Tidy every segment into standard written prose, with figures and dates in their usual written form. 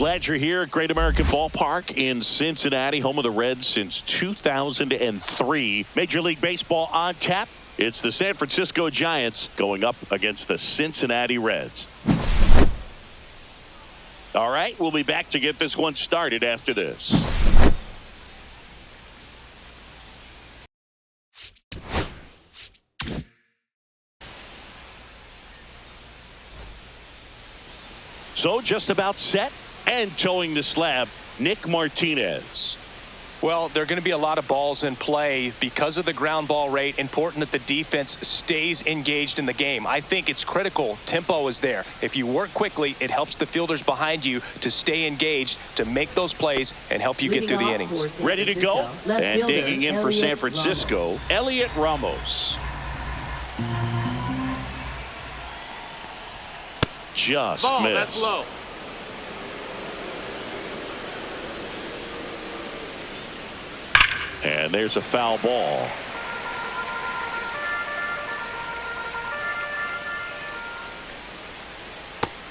Glad you're here at Great American Ballpark in Cincinnati, home of the Reds since 2003. Major League Baseball on tap. It's the San Francisco Giants going up against the Cincinnati Reds. All right, we'll be back to get this one started after this. So just about set and towing the slab, Nick Martinez. Well, there are going to be a lot of balls in play because of the ground ball rate. Important that the defense stays engaged in the game. I think it's critical. Tempo is there. If you work quickly, it helps the fielders behind you to stay engaged, to make those plays, and help you get through the innings. Ready to go? And digging in for San Francisco, Elliot Ramos. Just ball, missed. that's low. And there's a foul ball.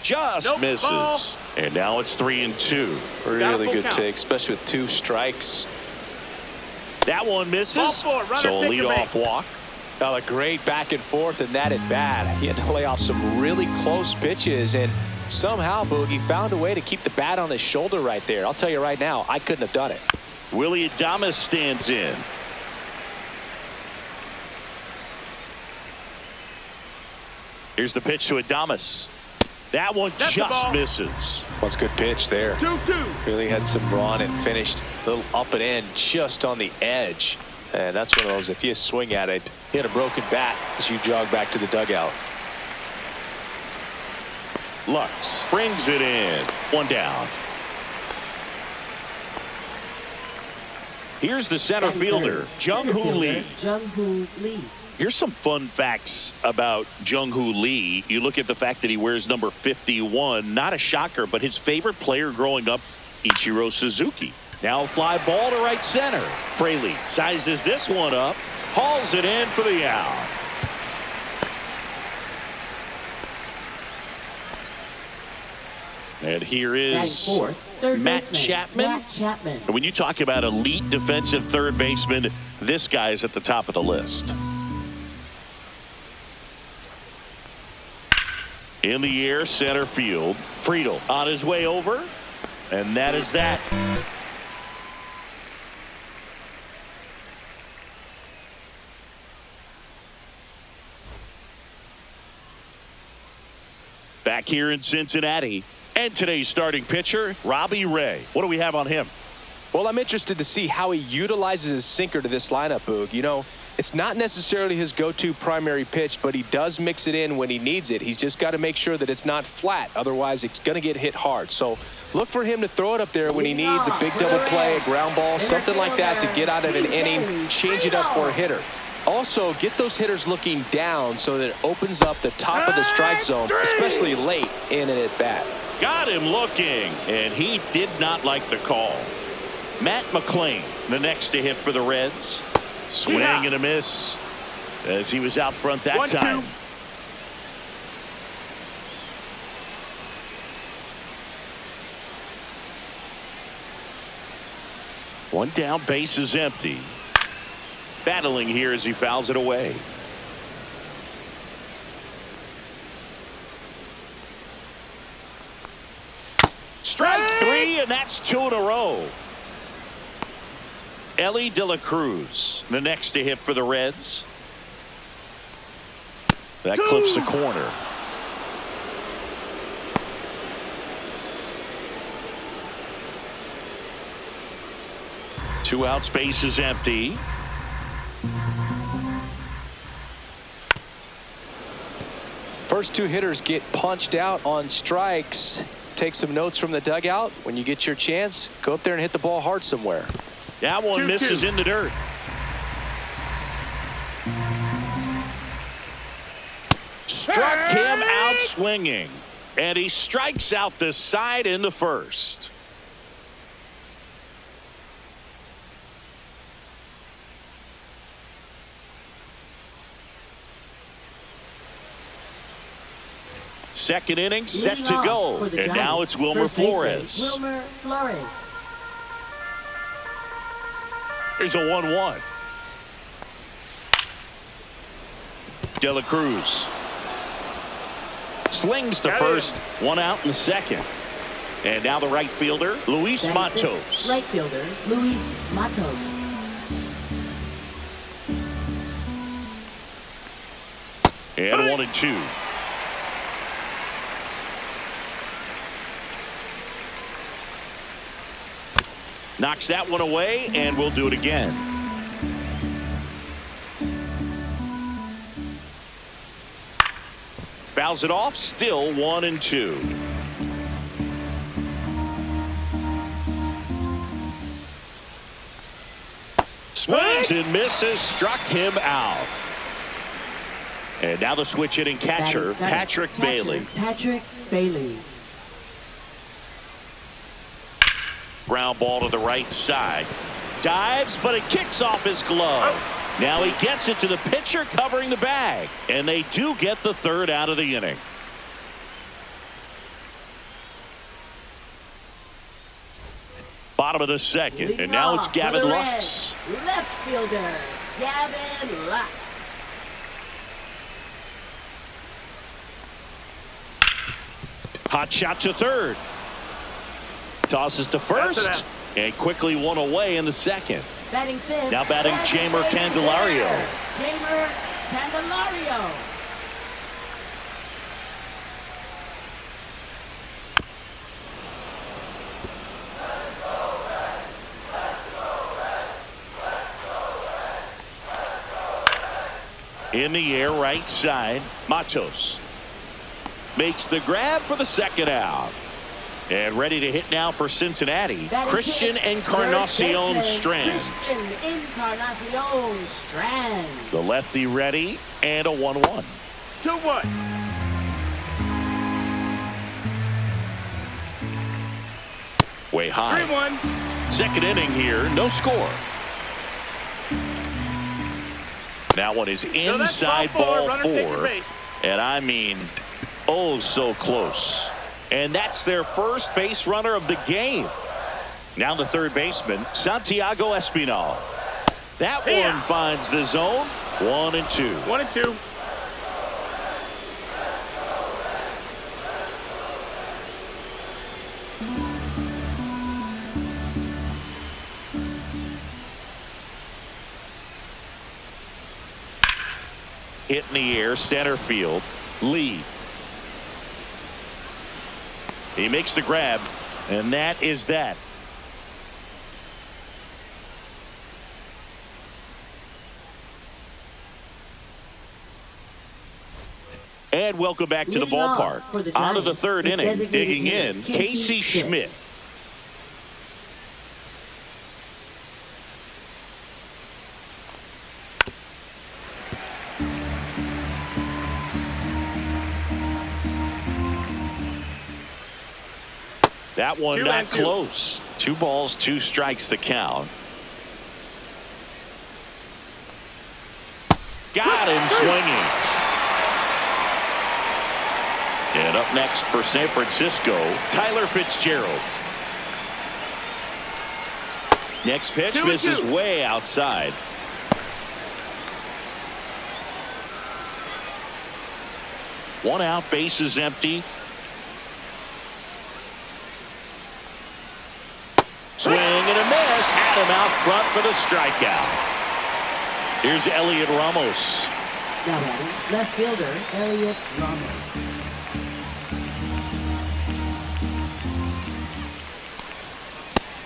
Just misses. Ball. And now it's 3-2. Really good count. take, especially with 2 strikes. That one misses. Ball four, runner So a take a leadoff base. walk. Well, a great back and forth in that at bat. He had to lay off some really close pitches, and somehow Boogie found a way to keep the bat on his shoulder right there. I'll tell you right now, I couldn't have done it. Willie Adames stands in. Here's the pitch to Adames. That one That's the just ball. misses. What's a good pitch there. 2-2. Really had some run and finished a little up and in just on the edge. And that's one of those, if you swing at it, hit a broken bat as you jog back to the dugout. Lux brings it in. One down. Here's the center fielder, Jung-Hoo Lee. Jung-Hoo Lee. Here's some fun facts about Jung-Hoo Lee. You look at the fact that he wears number 51. Not a shocker, but his favorite player growing up, Ichiro Suzuki. Now a fly ball to right center. Fraley sizes this one up, hauls it in for the out. And here is Fourth, third Matt baseman, Chapman. Zach Chapman. When you talk about elite defensive third baseman, this guy is at the top of the list. In the air, center field. Friedel on his way over, and that is that. Back here in Cincinnati, and today's starting pitcher, Robbie Ray. What do we have on him? Well, I'm interested to see how he utilizes his sinker to this lineup, Boog. You know, it's not necessarily his go-to primary pitch, but he does mix it in when he needs it. He's just got to make sure that it's not flat. Otherwise, it's going to get hit hard. So look for him to throw it up there when he needs a big double play, a ground ball, something like that to get out of an inning, change it up for a hitter. Also, get those hitters looking down so that it opens up the top of the strike zone, especially late in an at-bat. Got him looking, and he did not like the call. Matt McClain, the next to hit for the Reds. Swing and a miss as he was out front that time. 1 down, base is empty. Battling here as he fouls it away. Strike 3, and that's 2 in a row. Ellie De La Cruz, the next to hit for the Reds. That clips the corner. Two outs, base is empty. First 2 hitters get punched out on strikes. Take some notes from the dugout. When you get your chance, go up there and hit the ball hard somewhere. That one misses in the dirt. Struck him out swinging. And he strikes out the side in the first. Second inning set Leading to off go. for the And now Giants, it's Wilmer first baseman, Flores. Wilmer Flores. Here's a 1-1. De La Cruz slings to first, one out in the second. And now the right fielder, Luis Matos. Right fielder, Luis Matos. And 1-2. Knocks that one away, and we'll do it again. Fouls it off, still 1-2. Swings and misses, struck him out. And now the switch hitting catcher, Patrick Bailey. Patrick Bailey. Ground ball to the right side. Dives, but it kicks off his glove. Now he gets it to the pitcher covering the bag. And they do get the third out of the inning. Bottom of the second. Leading And now it's off Gavin for the Lux. Reds, left fielder, Gavin Lux. Hot shot to third. Tosses to first. And quickly one away in the second. Batting fifth. Now batting Jamer Candelario. Jamer Candelario. In the air, right side. Matos makes the grab for the second out. And ready to hit now for Cincinnati, Christian Encarnacion Strand. Christian Encarnacion Strand. The lefty ready, and a 1-1. 2-1. Way high. 3-1. Second inning here, no score. That one is inside ball four. And I mean, oh, so close. And that's their first base runner of the game. Now the third baseman, Santiago Espinal. That one finds the zone. 1-2. 1-2. Hit in the air, center field. Lee. He makes the grab, and that is that. And welcome back to the Leading off ballpark. for the On to the Giants, third the inning, designated digging hitter, in, Casey Casey Schmidt. That one not close. 2 balls, 2 strikes the count. Got him swinging. And up next for San Francisco, Tyler Fitzgerald. Next pitch misses way outside. One out, bases empty. Swing and a miss. Had him out front for the strikeout. Here's Elliot Ramos. Now batting, left fielder, Elliot Ramos.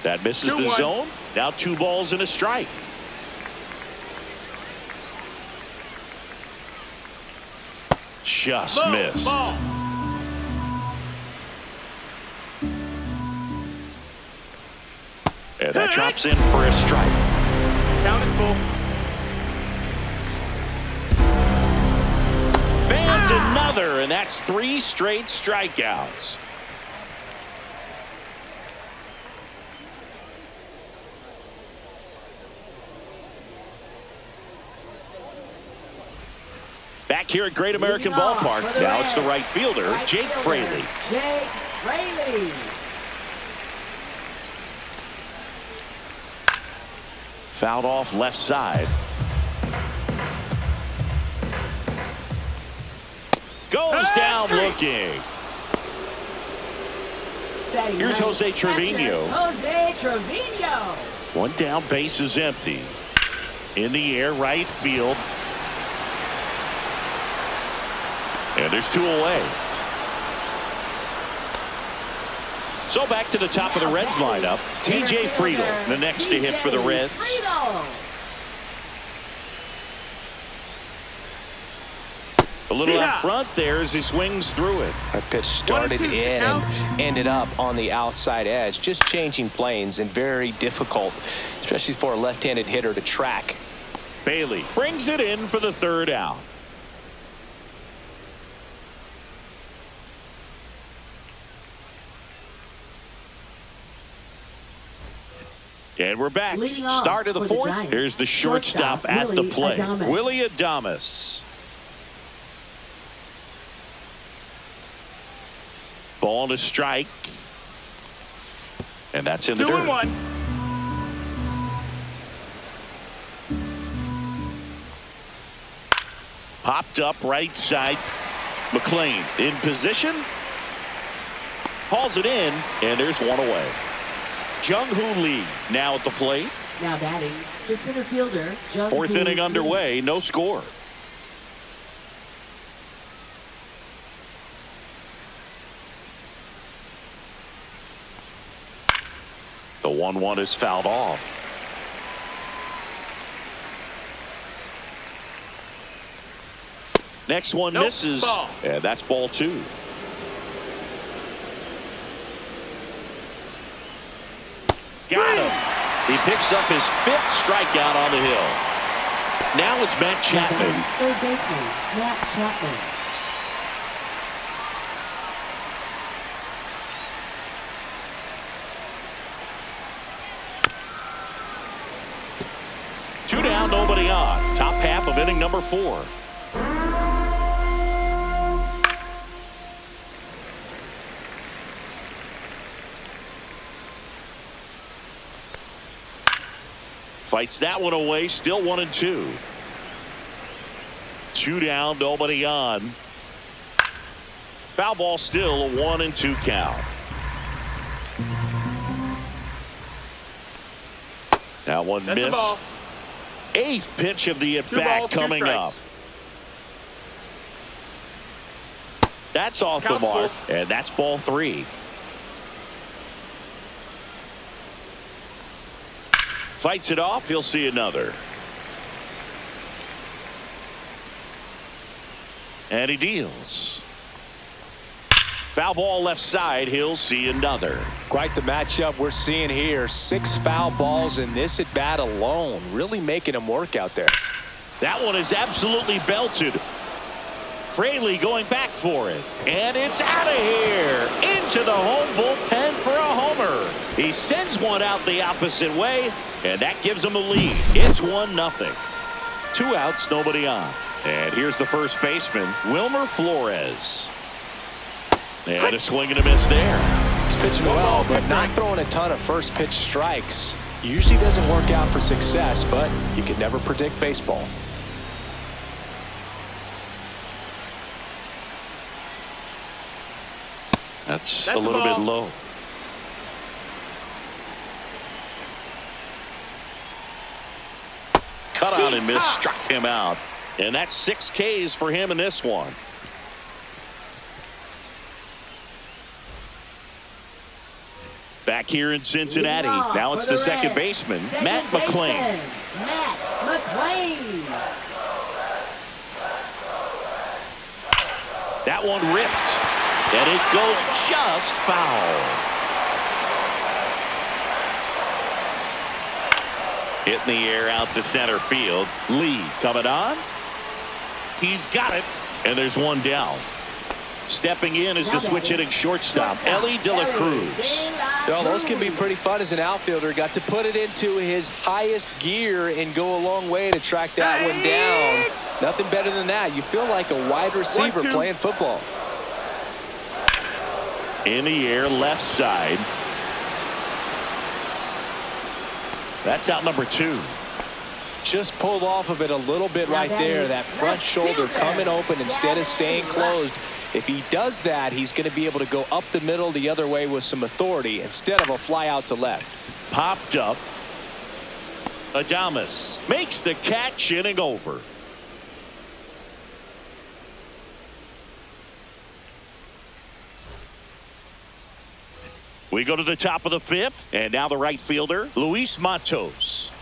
That misses the zone. Now 2 balls and a strike. Just missed. And that drops in for a strike. Count is full. Fans another, and that's 3 straight strikeouts. Back here at Great American Ballpark. Now it's the right fielder, Jake Fraley. Jake Fraley. Fouled off left side. Goes down looking. Here's Jose Trevino. Jose Trevino. One down, base is empty. In the air, right field. And there's two away. So back to the top of the Reds lineup. TJ Friedel, the next to hit for the Reds. A little out front there as he swings through it. That pitch started in and ended up on the outside edge. Just changing planes and very difficult, especially for a left-handed hitter to track. Bailey brings it in for the third out. And we're back. Start of the fourth. Here's the shortstop at the plate. Willie Adames. Ball to strike. And that's in the dirt. 2-1. Popped up right side. McLean in position. Hauls it in. And there's one away. Jung-Hoo Lee now at the plate. Now batting, the center fielder, Jung-Hoo Fourth inning underway. No score. The 1-1 is fouled off. Next one misses. Ball. And that's ball two. Got him. He picks up his fifth strikeout on the hill. Now it's Matt Chapman. Third baseman, Matt Chapman. Two down, nobody on. Top half of inning number 4. Fights that one away. Still 1-2. Two down, nobody on. Foul ball, still a 1-2 count. That one That's missed. Eighth pitch of the at-bat coming up. That's off the mark, and that's ball 3. Fights it off. He'll see another. And he deals. Foul ball left side. He'll see another. Quite the matchup we're seeing here. 6 foul balls in this at bat alone. Really making him work out there. That one is absolutely belted. Fraley going back for it. And it's out of here. Into the home bullpen for a homer. He sends one out the opposite way. And that gives him a lead. It's 1-0. 2 outs, nobody on. And here's the first baseman, Wilmer Flores. And a swing and a miss there. He's pitching well, but not throwing a ton of first pitch strikes. Usually doesn't work out for success, but you can never predict baseball. That's a little bit low. Cut out and missed, struck him out. And that's 6 Ks for him in this one. Back here in Cincinnati. Now it's the second baseman, Matt McLean. Matt McLean. That one ripped. And it goes just foul. Hitting the air out to center field. Lee coming on. He's got it. And there's one down. Stepping in is the switch hitting shortstop, Ellie De La Cruz. Well, those can be pretty fun as an outfielder. Got to put it into his highest gear and go a long way to track that one down. Nothing better than that. You feel like a wide receiver playing football. In the air, left side. That's out number 2. Just pulled off of it a little bit right there. That front shoulder coming open instead of staying closed. If he does that, he's going to be able to go up the middle the other way with some authority instead of a fly out to left. Popped up. Adames makes the catch, inning over. We go to the top of the 5th, and now the right fielder, Luis Matos.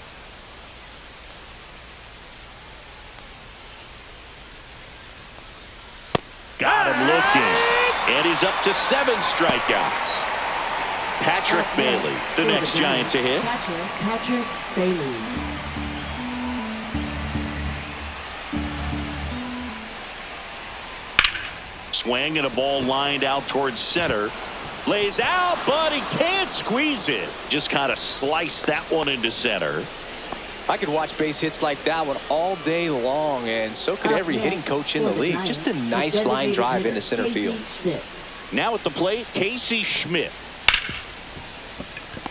Got him looking, and he's up to 7 strikeouts. Patrick Bailey, the next Giant to hit. Patrick Bailey. Swing and a ball lined out towards center. Lays out, but he can't squeeze it. Just kind of sliced that one into center. I could watch base hits like that one all day long, and so could every hitting coach in the league. Just a nice line drive into center field. Now at the plate, Casey Schmidt.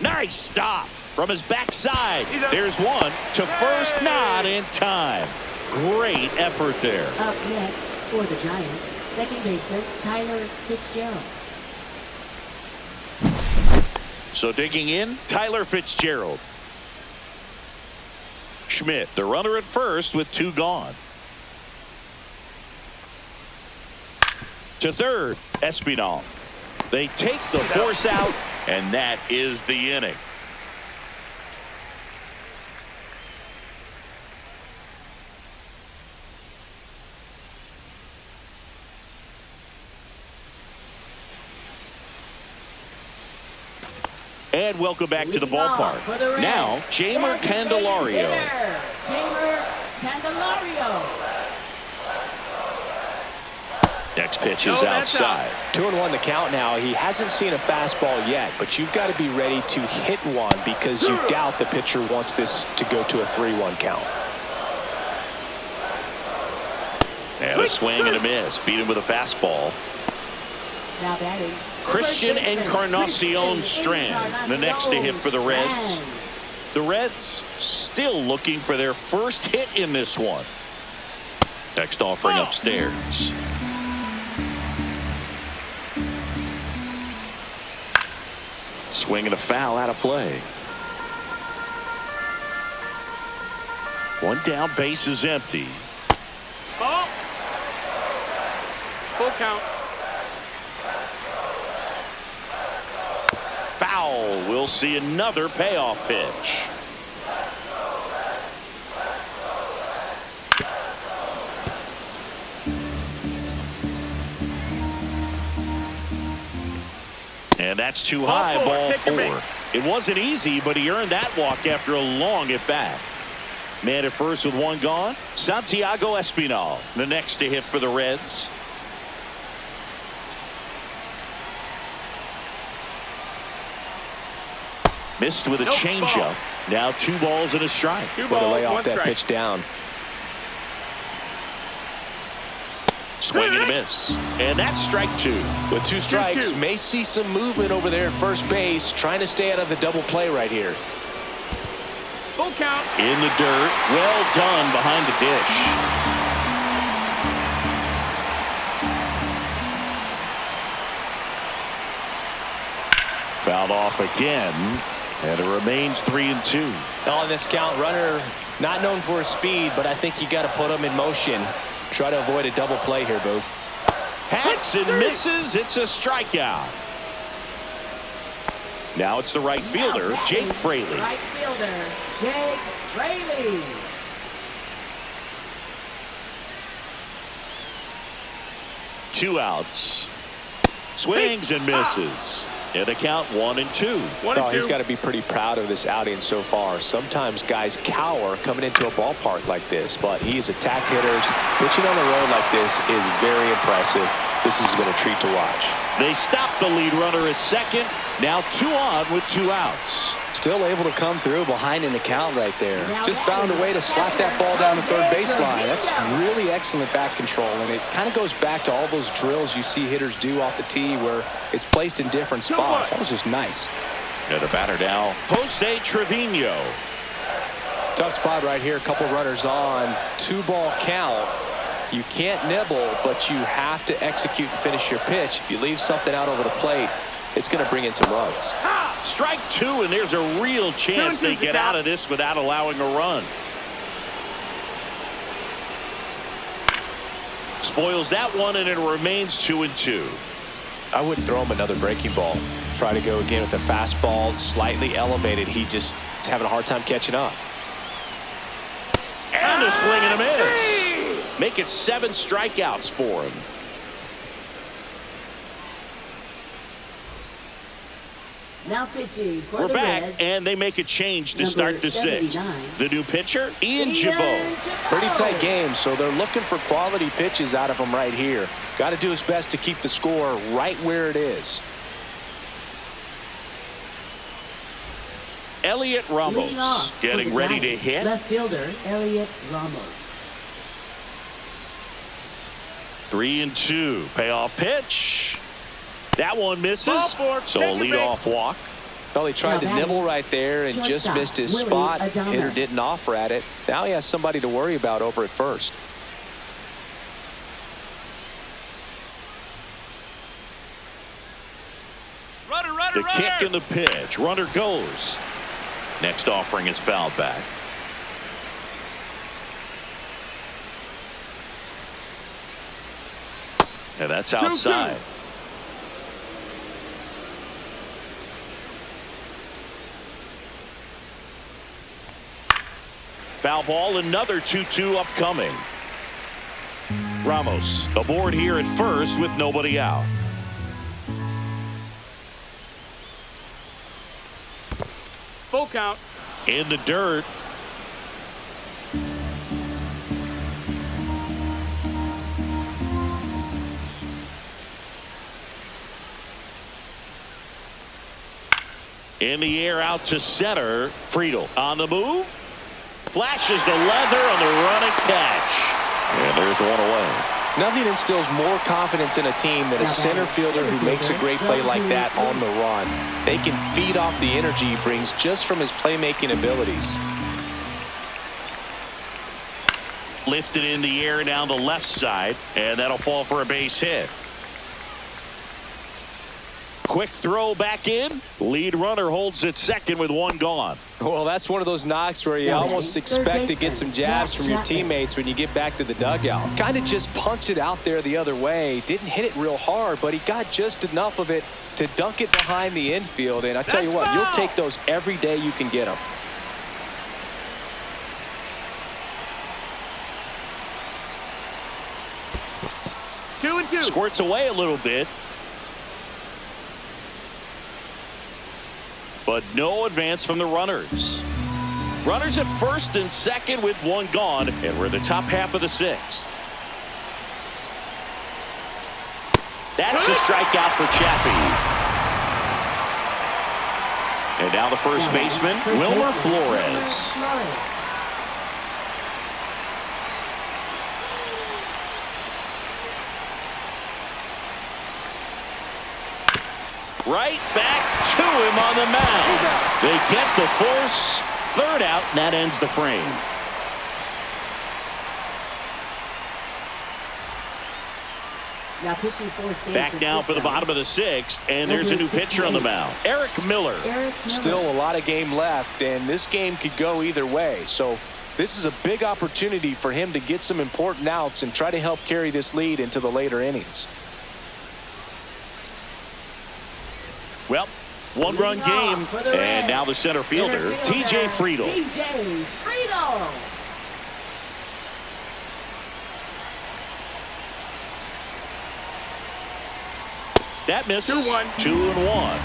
Nice stop from his backside. There's one to first, not in time. Great effort there. Up next for the Giants, second baseman Tyler Fitzgerald. So digging in, Tyler Fitzgerald. Schmidt, the runner at first with 2 gone. To third, Espinal. They take the force out, and that is the inning. And welcome back to the ballpark. Now, Jamer Candelario. Jamer Candelario. Next pitch is outside. 2-1 the count now. He hasn't seen a fastball yet, but you've got to be ready to hit one because you doubt the pitcher wants this to go to a 3-1 count. And a swing and a miss. Beat him with a fastball. Now batting, Christian Encarnacion Strand, the next to hit for the Reds. The Reds still looking for their first hit in this one. Next offering upstairs. Swing and a foul out of play. One down, base is empty. Ball. Full count. Foul. We'll see another payoff pitch. And that's too high, ball 4. It wasn't easy, but he earned that walk after a long at bat. Man at first with 1 gone. Santiago Espinal, the next to hit for the Reds. Missed with a changeup. Now 2 balls and a strike. Way to lay off that pitch down. Swing and a miss. And that's strike 2. With 2 strikes, may see some movement over there at first base, trying to stay out of the double play right here. Full count. In the dirt. Well done behind the dish. Fouled off again. And it remains 3-2. On this count, runner not known for his speed, but I think you got to put him in motion. Try to avoid a double play here, Boo. Hacks and misses. It's a strikeout. Now it's the right fielder, Jake Fraley. Right fielder, Jake Fraley. Two outs. Swings and misses. And a count 1-2. He's got to be pretty proud of this outing so far. Sometimes guys cower coming into a ballpark like this, but he's attacked hitters. Pitching on the road like this is very impressive. this has been a treat to watch. They stop the lead runner at second. Now 2 on with 2 outs. Still able to come through behind in the count right there. Just found a way to slap that ball down the third baseline. That's really excellent bat control, and it kind of goes back to all those drills you see hitters do off the tee where it's placed in different spots. That was just nice. And the batter now, Jose Trevino. Tough spot right here. A couple runners on. 2-ball count. You can't nibble, but you have to execute and finish your pitch. If you leave something out over the plate, it's going to bring in some runs. Strike 2, and there's a real chance they get out of this without allowing a run. Spoils that one, and it remains 2-2. I wouldn't throw him another breaking ball. Try to go again with the fastball, slightly elevated. He just is having a hard time catching up. And a swing and a miss. Make it 7 strikeouts for him. Now pitching for We're the back, Reds, and they make a change to number start the 79. 6th. The new pitcher, Ian Jabot. Pretty tight game, so they're looking for quality pitches out of him right here. Got to do his best to keep the score right where it is. Elliot Leading off Ramos for getting the ready to Giants, hit. Left fielder Elliot Ramos. 3-2. Payoff pitch. That one misses. So a leadoff walk. Well, he tried to nibble right there and just shortstop, missed his Willie spot. Adames. Hitter didn't offer at it. Now he has somebody to worry about over at first. The kick and the pitch. Runner goes. Next offering is fouled back. And that's outside. 2-2. Foul ball, another 2-2 upcoming. Ramos aboard here at first with nobody out. Full count. In the dirt. In the air out to center. Friedel on the move. Flashes the leather on the running catch. And there's one away. Nothing instills more confidence in a team than a center fielder who makes a great play like that on the run. They can feed off the energy he brings just from his playmaking abilities. Lifted in the air down the left side, and that'll fall for a base hit. Quick throw back in. Lead runner holds at second with 1 gone. Well, that's one of those knocks where you almost expect to get some jabs from your teammates when you get back to the dugout. Kind of just punched it out there the other way. Didn't hit it real hard, but he got just enough of it to dunk it behind the infield. And I tell you what, you'll take those every day you can get them. Two and two. Squirts away a little bit. But no advance from the runners. Runners at first and second with 1 gone, and we're in the top half of the 6th. That's the strikeout for Chappie. And now the first baseman, Wilmer Flores. Right back to him on the mound. They get the force. 3rd out, and that ends the frame. Now pitching for San Back now for the Francisco. bottom of the 6th, and there's a new pitcher on the mound. Eric Miller. Still a lot of game left, and this game could go either way. So this is a big opportunity for him to get some important outs and try to help carry this lead into the later innings. Well, 1-run game, and now the center fielder, TJ Friedel. TJ Friedel. That misses. 2-1. 2-1.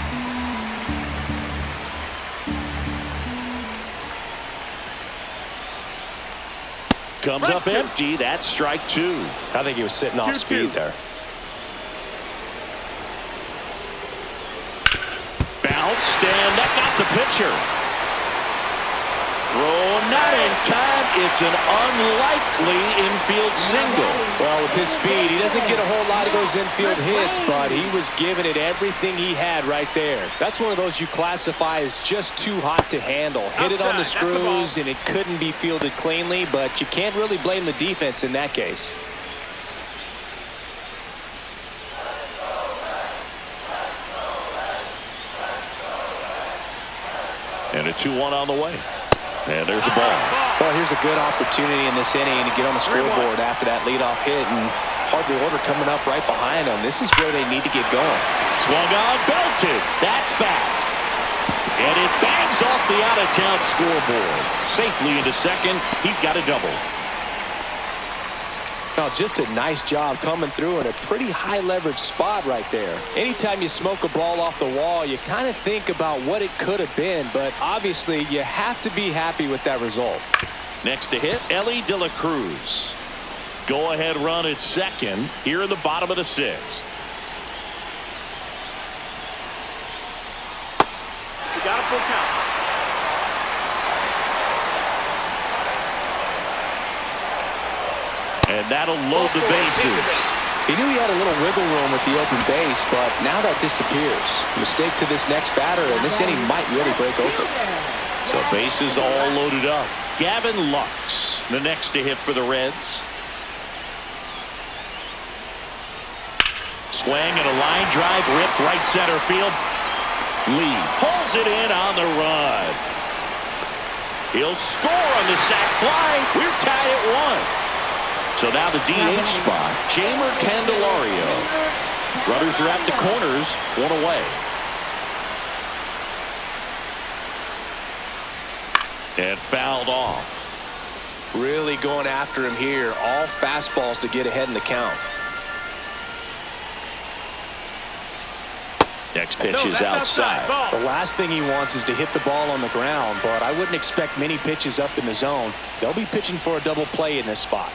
Comes up empty. That's strike 2. I think he was sitting off 2-2. speed there. and that got the pitcher. Throw not in time. It's an unlikely infield single. Well, with his speed, he doesn't get a whole lot of those infield hits, but he was giving it everything he had right there. That's one of those you classify as just too hot to handle. Hit it on the screws, and it couldn't be fielded cleanly, but you can't really blame the defense in that case. And a 2-1 on the way. And there's a ball. Well, here's a good opportunity in this inning to get on the scoreboard after that leadoff hit, and hardly order coming up right behind them. This is where they need to get going. Swung on, belted. That's back. And it bangs off the out-of-town scoreboard. Safely into second. He's got a double. Now, just a nice job coming through in a pretty high leverage spot right there. Anytime you smoke a ball off the wall, you kind of think about what it could have been, but obviously you have to be happy with that result. Next to hit, Ellie De La Cruz. Go ahead run at second here in the bottom of the sixth. You got a full count. And that'll load the bases. He knew he had a little wiggle room with the open base, but now that disappears. Mistake to this next batter, and this inning might really break open. So bases all loaded up. Gavin Lux, the next to hit for the Reds. Swing and a line drive ripped right center field. Lee pulls it in on the run. He'll score on the sac fly. We're tied at 1. So now the DH spot, Jamer Candelario. Runners are at the corners, 1 away. And fouled off. Really going after him here. All fastballs to get ahead in the count. Next pitch is outside. The last thing he wants is to hit the ball on the ground, but I wouldn't expect many pitches up in the zone. They'll be pitching for a double play in this spot.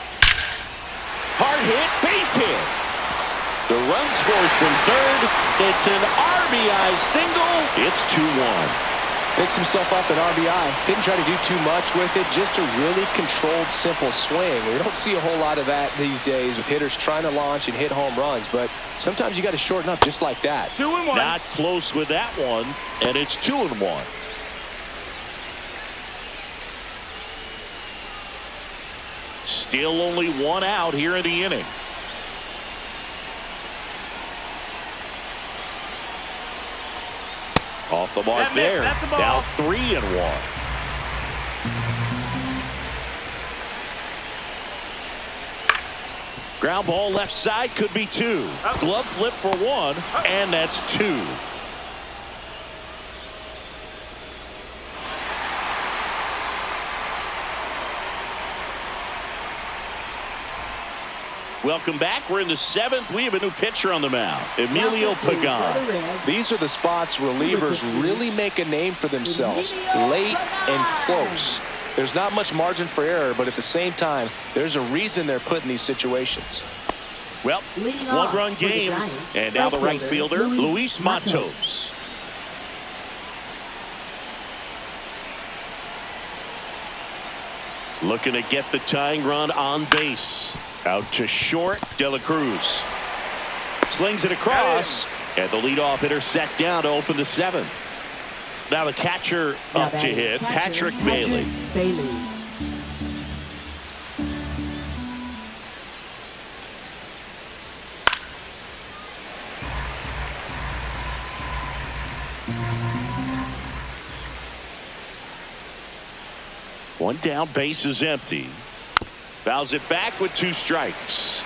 Hard hit, base hit. The run scores from third. It's an RBI single. It's 2-1. Picks himself up at RBI. Didn't try to do too much with it. Just a really controlled, simple swing. We don't see a whole lot of that these days with hitters trying to launch and hit home runs, but sometimes you got to shorten up just like that. 2-1. Not close with that one, and it's 2-1. Still only 1 out here in the inning. Off the mark there. Now 3-1. Ground ball left side, could be 2. Glove flip for 1, and that's 2. Welcome back. We're in the 7th. We have a new pitcher on the mound, Emilio Pagan. These are the spots relievers really make a name for themselves, late and close. There's not much margin for error, but at the same time, there's a reason they're put in these situations. Well, 1-run game, and now the right fielder, Luis Matos. Looking to get the tying run on base. Out to short, De La Cruz. Slings it across, and the leadoff hitter set down to open the 7th. Now the catcher up to hit, Patrick Bailey. One down, base is empty. Fouls it back with 2 strikes.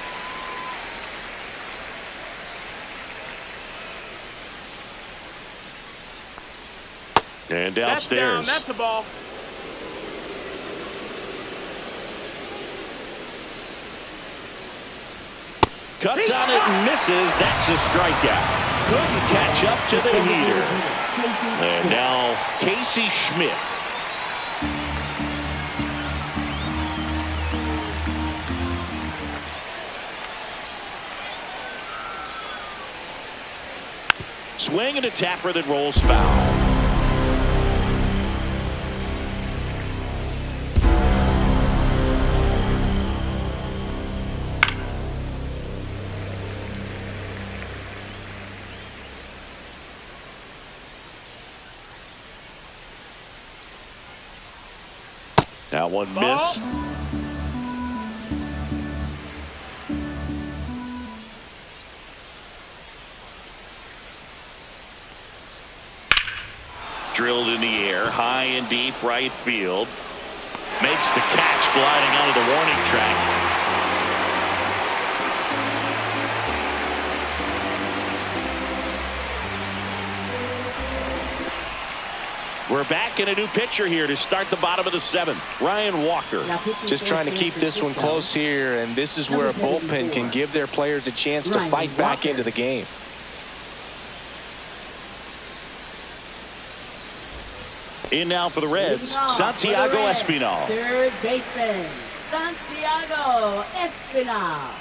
And downstairs. That's a ball. Cuts on it and misses. That's a strikeout. Couldn't catch up to the heater. And now Casey Schmidt. Swing and a tapper that rolls foul. That one Ball. missed. Drilled in the air, high and deep right field. Makes the catch, gliding onto the warning track. We're back in a new pitcher here to start the bottom of the 7th. Ryan Walker. Just trying to keep this one close here, and this is where a bullpen can give their players a chance to fight back into the game. In now for the Reds, Santiago Espinal. Third baseman, Santiago Espinal.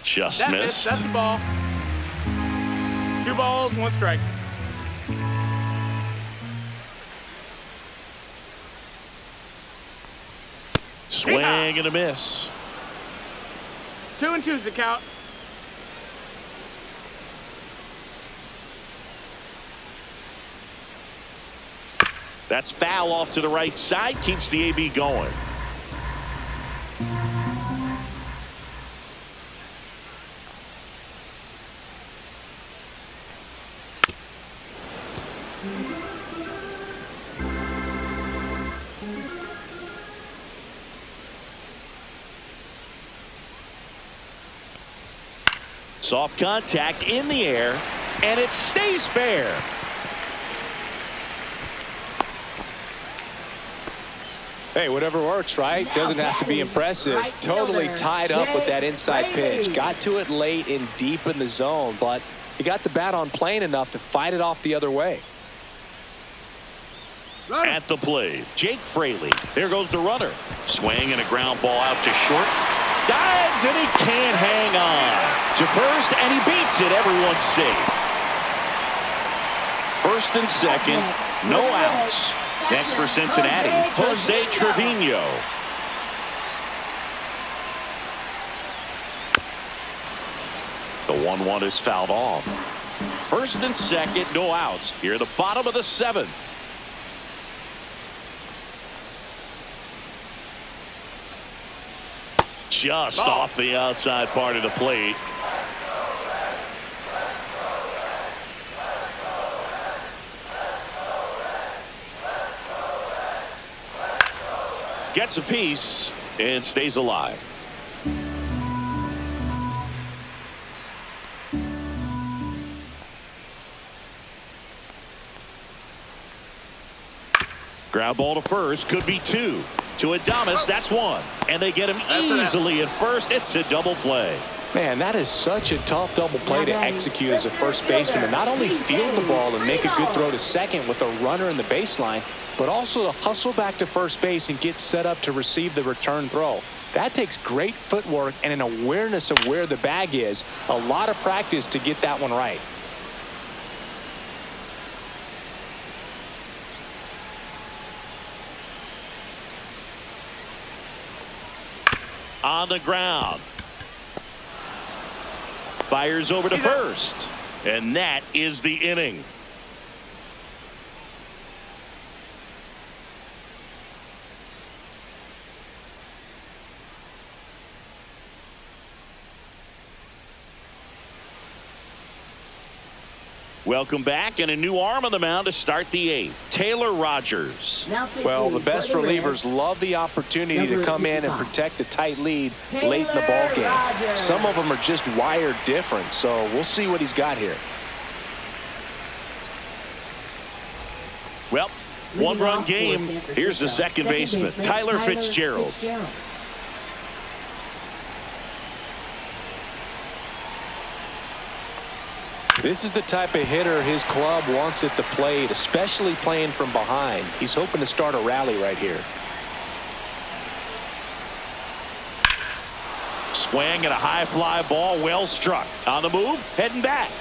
Just That missed. That's the ball. 2 balls, 1 strike. Swing and a miss. 2-2's the count. That's foul off to the right side. Keeps the AB going. Soft contact in the air, and it stays fair. Hey, whatever works, right? Doesn't have to be impressive. Totally tied up with that inside pitch. Got to it late and deep in the zone, but he got the bat on plane enough to fight it off the other way. At the plate, Jake Fraley. There goes the runner. Swing and a ground ball out to short. Dives, and he can't hang on to first, and he beats it. Everyone's safe. First and second, no outs. Next for Cincinnati, Jose Trevino. The 1-1 is fouled off. First and second, no outs. Here at the bottom of the 7th. Just off the outside part of the plate. Gets a piece and stays alive. Ground ball to first, could be 2. To Adames, that's 1. And they get him easily at first. It's a double play. Man, that is such a tough double play to execute as a first baseman, to not only field the ball and make a good throw to second with a runner in the baseline, but also to hustle back to first base and get set up to receive the return throw. That takes great footwork and an awareness of where the bag is. A lot of practice to get that one right. On the ground. Fires over to first. And that is the inning. Welcome back, and a new arm on the mound to start the 8th. Taylor Rogers. Well, the best relievers love the opportunity to come in and protect a tight lead late in the ball game. Some of them are just wired different, so we'll see what he's got here. Well, 1-run game. Here's the second baseman, Tyler Fitzgerald. This is the type of hitter his club wants at the plate, especially playing from behind. He's hoping to start a rally right here. Swing and a high fly ball, well struck. On the move, heading back.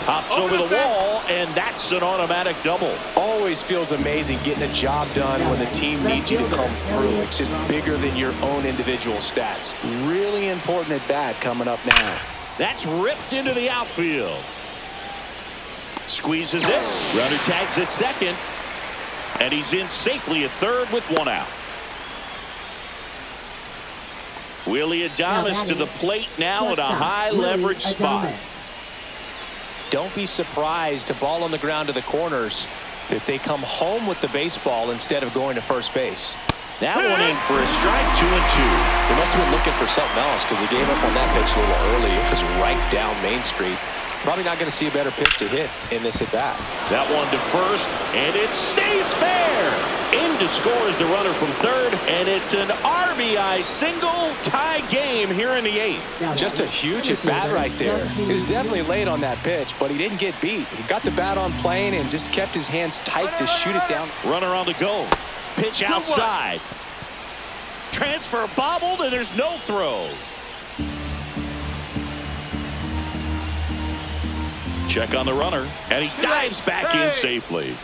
Pops over the wall, and that's an automatic double. Always feels amazing getting a job done when the team needs you to come through. It's just bigger than your own individual stats. Really important at bat coming up now. That's ripped into the outfield. Squeezes it. Runner tags at second. And he's in safely at third with one out. Willie Adames to the plate now at a high leverage spot. Don't be surprised, a ball on the ground to the corners, that they come home with the baseball instead of going to first base. That one in for a strike, 2-2. They must have been looking for something else because he gave up on that pitch a little early. It was right down Main Street. Probably not going to see a better pitch to hit in this at bat. That one to first, and it stays fair. In to score is the runner from third, and it's an RBI single, tie game here in the eighth. Just a huge at bat right there. He was definitely late on that pitch, but he didn't get beat. He got the bat on plane and just kept his hands tight to shoot it down. Runner on the go. Pitch outside. Transfer bobbled, and there's no throw. Check on the runner, and he dives back in safely.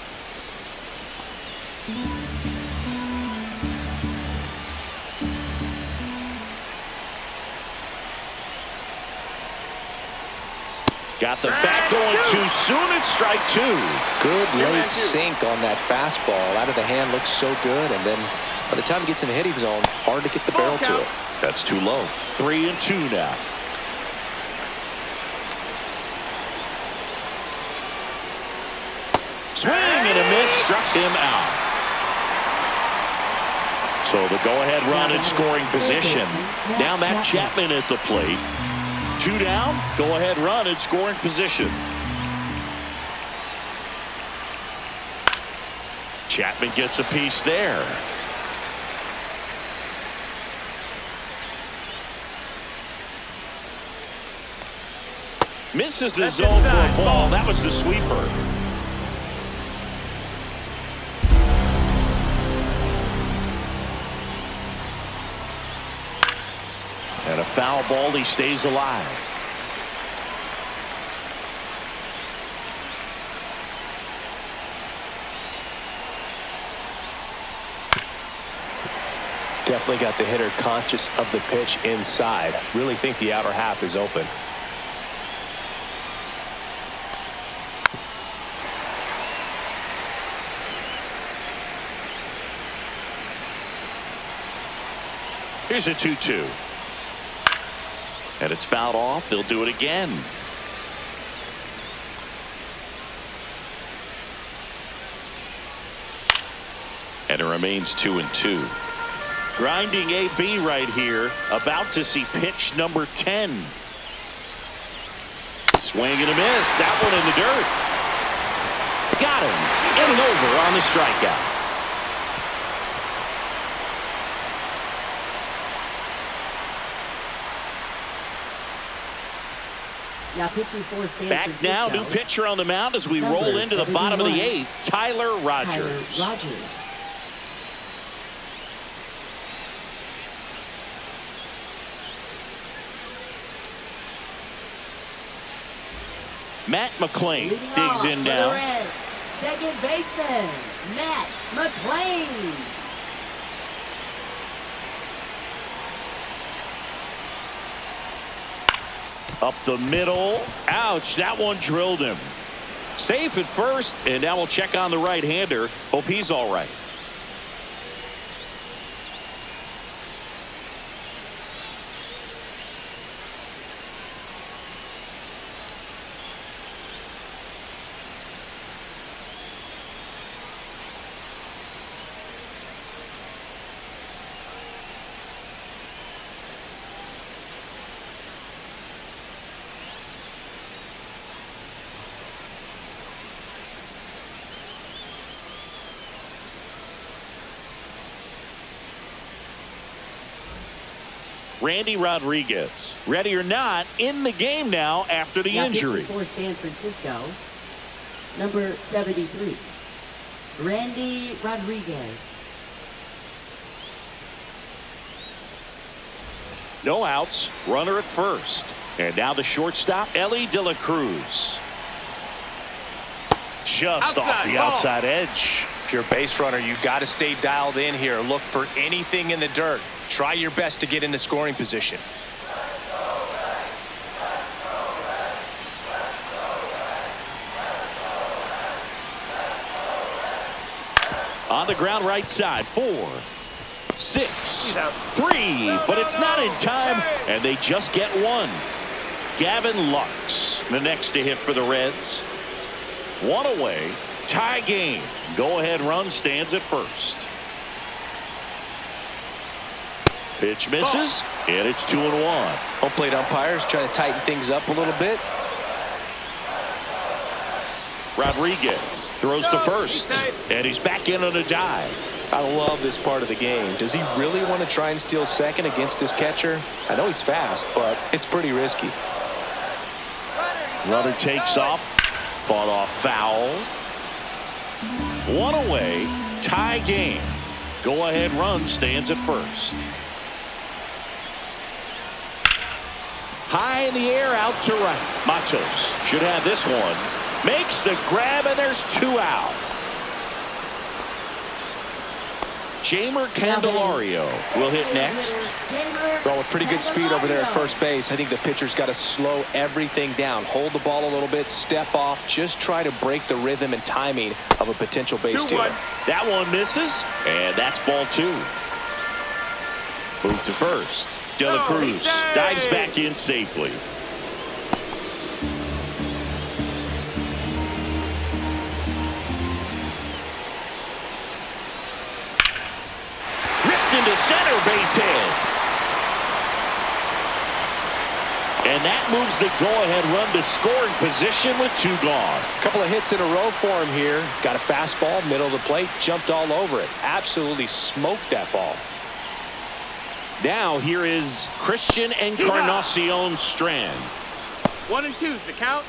Got the bat going too soon. It's strike two. Good late sink on that fastball. Out of the hand, looks so good, and then by the time it gets in the hitting zone, hard to get the barrel to it. That's too low. 3-2 now. Swing and a miss, struck him out. So the go-ahead run in scoring position. Now Matt Chapman at the plate. 2 down, go-ahead run in scoring position. Chapman gets a piece there. Misses the zone for a ball. That was the sweeper. And a foul ball, he stays alive. Definitely got the hitter conscious of the pitch inside. Really think the outer half is open. Here's a 2-2. And it's fouled off. They'll do it again. And it remains 2-2. Grinding AB right here. About to see pitch number 10. Swing and a miss. That one in the dirt. Got him. Inning over on the strikeout. Now pitching for San Back Francisco. now, new pitcher on the mound as we roll into the bottom of the eighth. Tyler Rogers. Matt McClain digs in now. Second baseman, Matt McClain. Up the middle. Ouch, that one drilled him. Safe at first, and now we'll check on the right-hander. Hope he's all right. Randy Rodriguez, ready or not, in the game now after the injury. For San Francisco, number 73, Randy Rodriguez. No outs, runner at first. And now the shortstop, Ellie De La Cruz. Just off the outside edge. If you're a base runner, you got to stay dialed in here. Look for anything in the dirt. Try your best to get into scoring position. On the ground right side. 4, 6, 3. But it's not in time. And they just get one. Gavin Lux, the next to hit for the Reds. 1 away. Tie game. Go-ahead run stands at first. Pitch misses, and it's 2-1. Home plate umpires trying to tighten things up a little bit. Rodriguez throws to first, and he's back in on a dive. I love this part of the game. Does he really want to try and steal second against this catcher? I know he's fast, but it's pretty risky. Runner takes off, fought off foul. 1 away, tie game. Go-ahead run stands at first. High in the air, out to right. Matos should have this one. Makes the grab, and there's 2 out. Jamer Candelario will hit next. Well, with pretty good speed over there at first base, I think the pitcher's got to slow everything down. Hold the ball a little bit, step off, just try to break the rhythm and timing of a potential base stealer. That one misses, and that's ball 2. Move to first. De La Cruz dives back in safely. Ripped into center, base hit. And that moves the go-ahead run to scoring position with 2 gone. A couple of hits in a row for him here. Got a fastball, middle of the plate, jumped all over it. Absolutely smoked that ball. Now here is Christian Encarnacion Strand. 1 and 2's the count.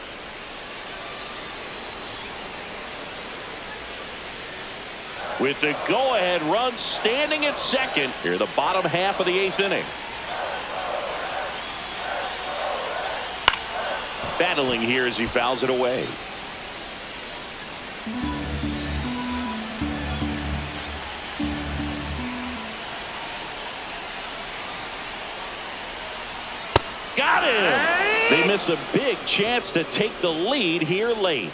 With the go-ahead run standing at second here, the bottom half of the 8th inning. Battling here as he fouls it away. Got him! They miss a big chance to take the lead here late.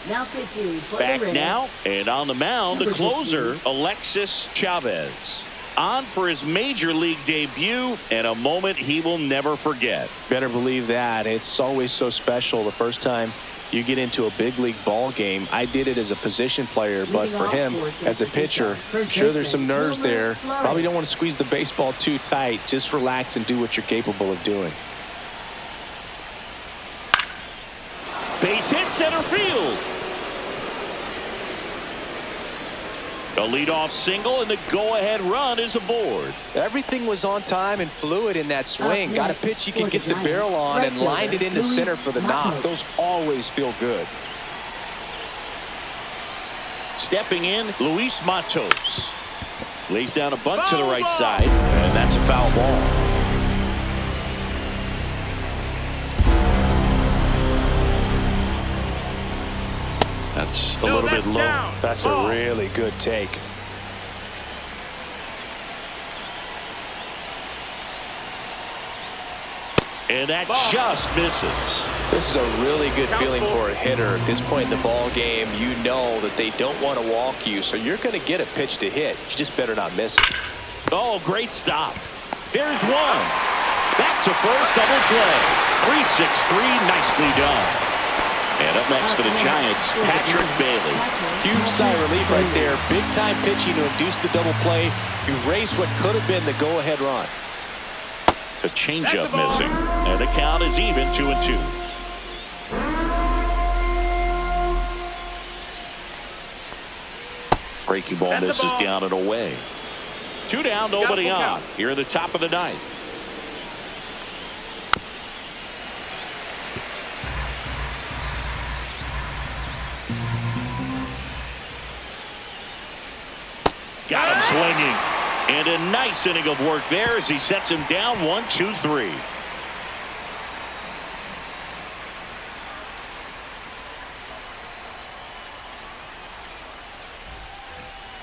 Now pitching for Back the Reds. now, and on the mound, the Number closer, 15. Alexis Chavez. On for his major league debut, and a moment he will never forget. Better believe that. It's always so special the first time you get into a big league ball game. I did it as a position player, but for him as a pitcher, I'm sure there's some nerves there. Probably don't want to squeeze the baseball too tight. Just relax and do what you're capable of doing. Base hit center field. A leadoff single, and the go-ahead run is aboard. Everything was on time and fluid in that swing. Got a pitch you can get the barrel on and lined it into center for the knock. Those always feel good. Stepping in, Luis Matos. Lays down a bunt to the right side, and that's a foul ball. That's a little bit low. Down. That's a really good take. And that just misses. This is a really good feeling for a hitter. At this point in the ball game, you know that they don't want to walk you, so you're going to get a pitch to hit. You just better not miss it. Oh, great stop. There's one. Back to first, double play. 3-6-3, nicely done. And up next for the Giants, Patrick Bailey. Huge sigh of relief right there. Big time pitching to induce the double play. Erase what could have been the go-ahead run. The changeup missing, and the count is even 2-2. Breaking ball misses down and away. 2 down, nobody on. Here at the top of the 9th. Got him swinging. And a nice inning of work there as he sets him down 1-2-3.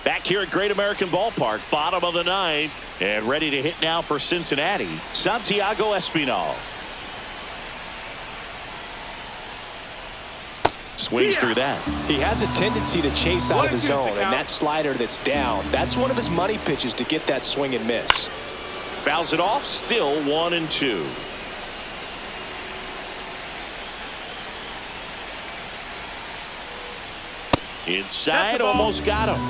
Back back here at Great American Ballpark. Bottom of the ninth. And ready to hit now for Cincinnati, Santiago Espinal. Swings through that. He has a tendency to chase out of the zone, and that slider that's down, that's one of his money pitches to get that swing and miss. Fouls it off. Still 1-2. Inside, almost got him.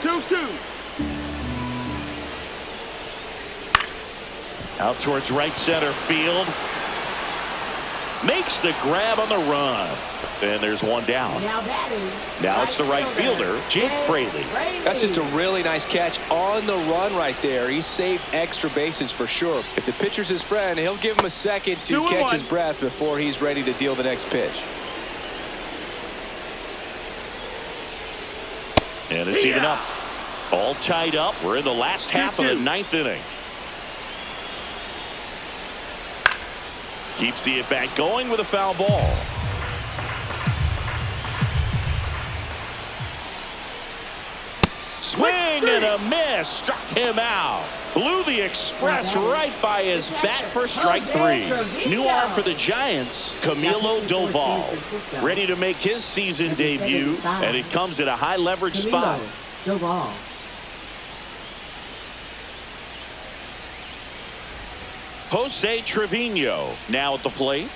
2-2. Out towards right center field. Makes the grab on the run. And there's one down. Now it's the right fielder, Jake Fraley. That's just a really nice catch on the run right there. He saved extra bases for sure. If the pitcher's his friend, he'll give him a second to catch his breath before he's ready to deal the next pitch. And it's even up. All tied up. We're in the last half of the ninth inning. Keeps the at-bat going with a foul ball. Swing and a miss. Struck him out. Blew the express right by his bat for strike three. New arm for the Giants, Camilo Doval. Ready to make his season debut, and it comes at a high leverage spot. Doval. Jose Trevino now at the plate.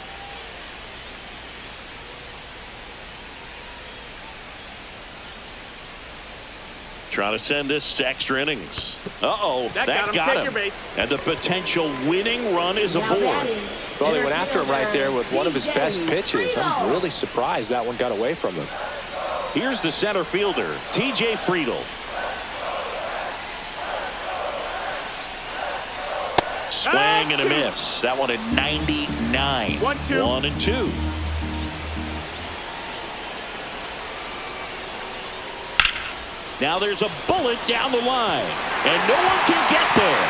Trying to send this to extra innings. That got him. And the potential winning run is aboard. Well, he went after him right there with one of his best pitches. I'm really surprised that one got away from him. Here's the center fielder, T.J. Friedl. Swing and a miss. That one at 99. 1-2. Now there's a bullet down the line, and no one can get there.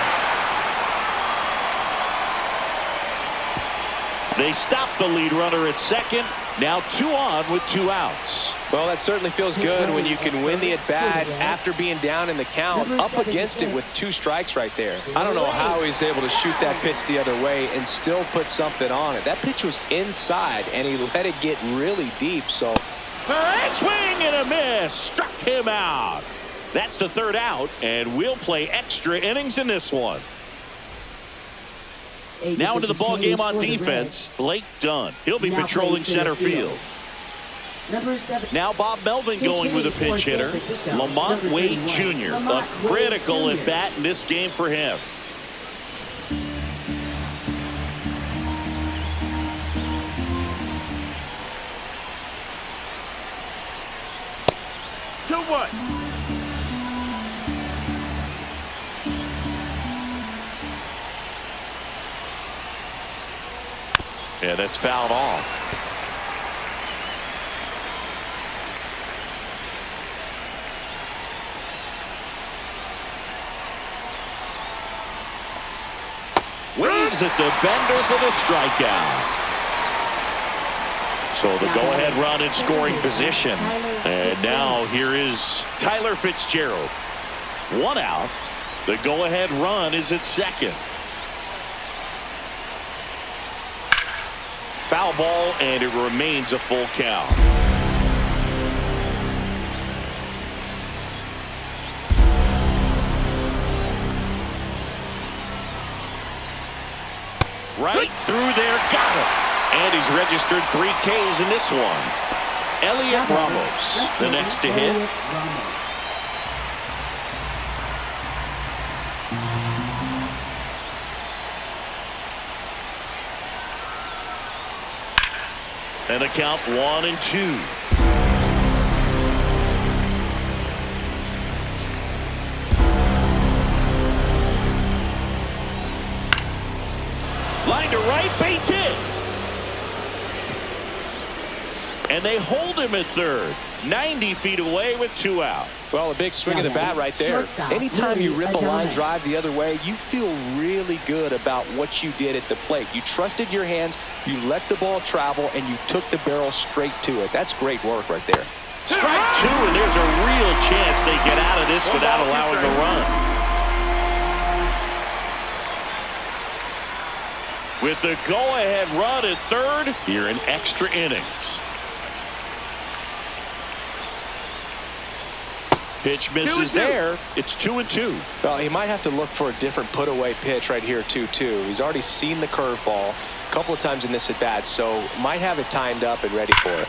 They stop the lead runner at second. Now 2 on with 2 outs. Well, that certainly feels good when you can win the at-bat after being down in the count, up against it with 2 strikes right there. I don't know how he's able to shoot that pitch the other way and still put something on it. That pitch was inside, and he let it get really deep, so... Swing and a miss. Struck him out. That's the 3rd out, and we'll play extra innings in this one. Now into the ball game on defense, Blake Dunn. He'll be patrolling center field. Now Bob Melvin going with a pinch hitter, Lamont Wade Jr. A critical at bat in this game for him. Yeah, that's fouled off. Waves at the bender for the strikeout. So the go-ahead run in scoring position. And now here is Tyler Fitzgerald. 1 out. The go-ahead run is at second. Foul ball, and it remains a full count. Right through there, got him. And he's registered 3 Ks in this one. Elliot Ramos, the next to hit. And a count 1-2. Line to right, base hit. And they hold him at third. 90 feet away with 2 out. Well, a big swing of the bat right there. Anytime you rip a line drive the other way, you feel really good about what you did at the plate. You trusted your hands, you let the ball travel, and you took the barrel straight to it. That's great work right there. Strike two, and there's a real chance they get out of this without allowing a run. With the go-ahead run at third, here in extra innings. Pitch misses there. It's 2-2. Well, he might have to look for a different put-away pitch right here, 2-2. He's already seen the curveball a couple of times in this at-bat, so might have it timed up and ready for it.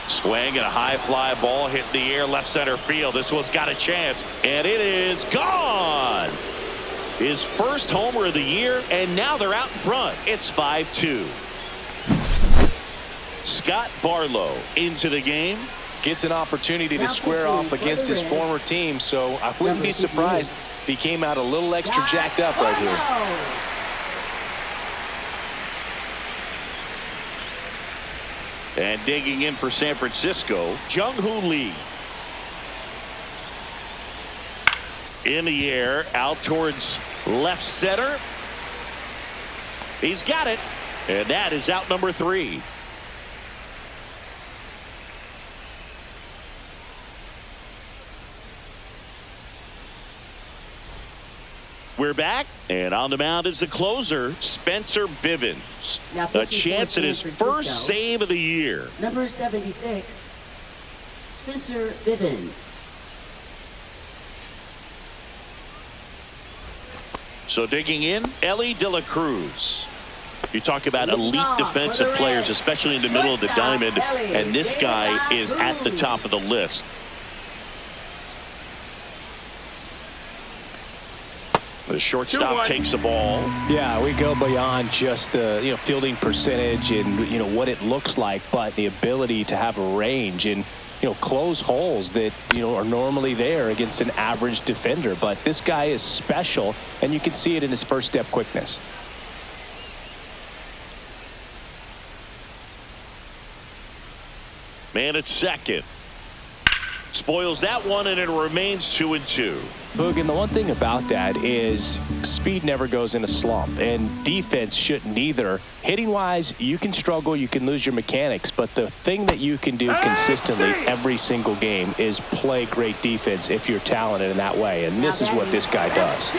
Swing and a high fly ball hit in the air left center field. This one's got a chance, and it is gone. His first homer of the year, and now they're out in front. It's 5-2. Scott Barlow into the game. Gets an opportunity to square off against his former team, so I wouldn't be surprised if he came out a little extra jacked up right here. And digging in for San Francisco, Jung-Hoo Lee. In the air, out towards left center. He's got it, and that is out number 3. We're back, and on the mound is the closer, Spencer Bivens. A chance at his first save of the year. Number 76, Spencer Bivens. So digging in, Ellie De La Cruz. You talk about elite defensive players, especially in the middle of the diamond, and this guy is at the top of the list. The shortstop takes the ball. Yeah, we go beyond just the fielding percentage and what it looks like, but the ability to have a range and close holes that are normally there against an average defender. But this guy is special, and you can see it in his first step quickness. Man at second. Spoils that one, and it remains 2-2. Boog, and the one thing about that is speed never goes in a slump, and defense shouldn't either. Hitting wise, you can struggle, you can lose your mechanics, but the thing that you can do consistently every single game is play great defense if you're talented in that way, and this is what this guy does.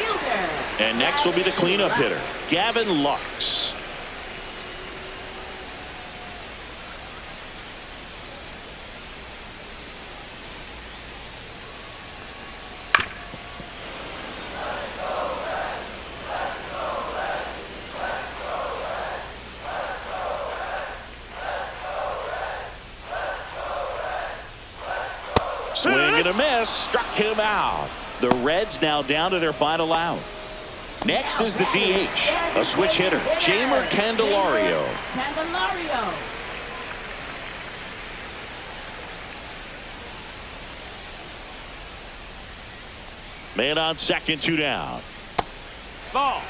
And next will be the cleanup hitter, Gavin Lux. Swing and a miss, struck him out. The Reds now down to their final out. Next is the DH, a switch hitter, Jeimer Candelario. Man on second, 2 down. Ball.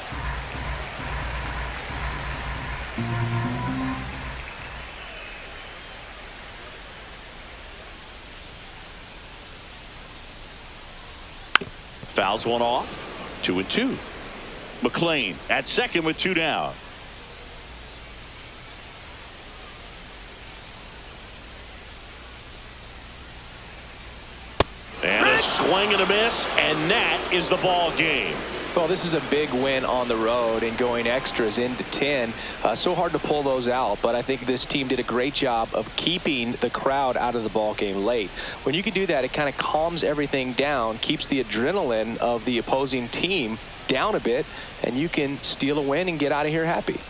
Fouls one off, 2-2. McLean at second with 2 down. And a swing and a miss, and that is the ball game. Well, this is a big win on the road and going extras into 10. So hard to pull those out, but I think this team did a great job of keeping the crowd out of the ball game late. When you can do that, it kind of calms everything down, keeps the adrenaline of the opposing team down a bit, and you can steal a win and get out of here happy.